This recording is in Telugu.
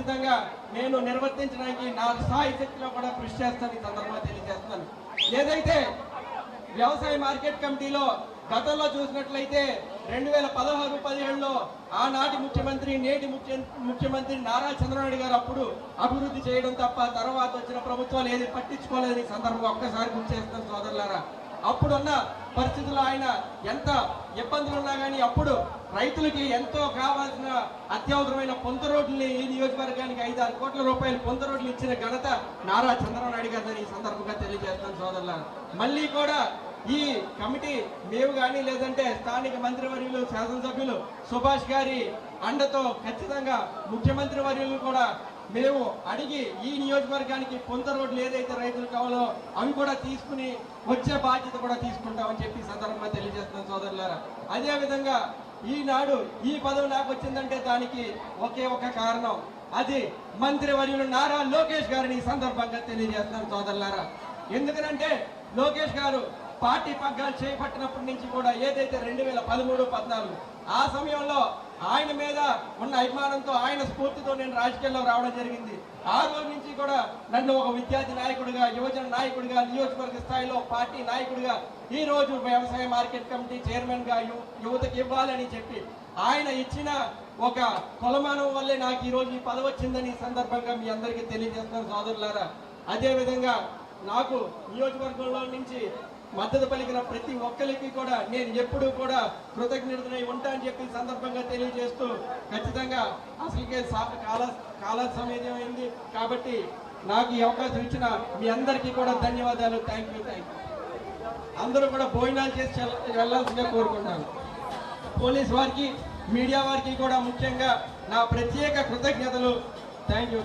విధంగా నేను నిర్వర్తించడానికి నా స్థాయి శక్తిలో కూడా కృషి చేస్తాను ఈ సందర్భంగా తెలియజేస్తున్నాను. ఏదైతే వ్యవసాయ మార్కెట్ కమిటీలో గతంలో చూసినట్లయితే 2016-17లో ఆనాటి ముఖ్యమంత్రి నేటి ముఖ్యమంత్రి నారా చంద్రబాబు గారు అప్పుడు అభివృద్ధి చేయడం తప్ప తర్వాత వచ్చిన ప్రభుత్వాలు ఏది పట్టించుకోలేదని సందర్భంగా ఒక్కసారి గుర్తు చేస్తాం సోదరులారా. అప్పుడున్న పరిస్థితుల్లో ఆయన ఎంత ఇబ్బందులు ఉన్నా కానీ అప్పుడు రైతులకి ఎంతో కావాల్సిన అత్యవసరమైన పొంత రోడ్లని ఈ నియోజకవర్గానికి 5-6 కోట్ల రూపాయలు పొంత రోడ్లు ఇచ్చిన ఘనత నారా చంద్రబాబు నాయుడు గారిని ఈ సందర్భంగా తెలియజేస్తాను సోదరులారా. మళ్ళీ కూడా ఈ కమిటీ మేము కానీ లేదంటే స్థానిక మంత్రివర్యులు శాసనసభ్యులు సుభాష్ గారి అండతో ఖచ్చితంగా ముఖ్యమంత్రి వర్యులు కూడా మేము అడిగి ఈ నియోజకవర్గానికి పొంత రోడ్లు ఏదైతే రైతులు కావాలో అవి కూడా తీసుకుని వచ్చే బాధ్యత కూడా తీసుకుంటామని చెప్పి సందర్భంగా తెలియజేస్తున్నాం సోదరులారా. అదేవిధంగా ఈనాడు ఈ పదవి నాకు వచ్చిందంటే దానికి ఒకే ఒక కారణం, అది మంత్రివర్యులు నారా లోకేష్ గారిని ఈ సందర్భంగా తెలియజేస్తున్నాం సోదరులారా. ఎందుకనంటే లోకేష్ గారు పార్టీ పగ్గాలు చేపట్టినప్పటి నుంచి కూడా ఏదైతే 2013-14 ఆ సమయంలో ఆయన మీద ఉన్న అభిమానంతో ఆయన స్ఫూర్తితో నేను రాజకీయాల్లో రావడం జరిగింది. ఆ రోజు నుంచి కూడా నన్ను ఒక విద్యార్థి నాయకుడిగా, యువజన నాయకుడిగా, నియోజకవర్గ స్థాయిలో పార్టీ నాయకుడిగా ఈ రోజు వ్యవసాయ మార్కెట్ కమిటీ చైర్మన్ గా యువతకి ఇవ్వాలని చెప్పి ఆయన ఇచ్చిన ఒక కొలమానం వల్లే నాకు ఈ రోజు ఈ పదవి వచ్చిందని ఈ సందర్భంగా మీ అందరికీ తెలియజేస్తున్నాను సోదరులారా. అదేవిధంగా నాకు నియోజకవర్గంలో నుంచి మద్దతు పలికిన ప్రతి ఒక్కరికి కూడా నేను ఎప్పుడూ కూడా కృతజ్ఞతనై ఉంటా అని చెప్పి సందర్భంగా తెలియజేస్తూ ఖచ్చితంగా అసలుకే కాల సమయం అయింది కాబట్టి నాకు ఈ అవకాశం ఇచ్చిన మీ అందరికీ కూడా ధన్యవాదాలు. Thank you. అందరూ కూడా భోజనాలు చేసి వెళ్ళాల్సిందిగా కోరుకుంటాను. పోలీస్ వారికి, మీడియా వారికి కూడా ముఖ్యంగా నా ప్రత్యేక కృతజ్ఞతలు. Thank you.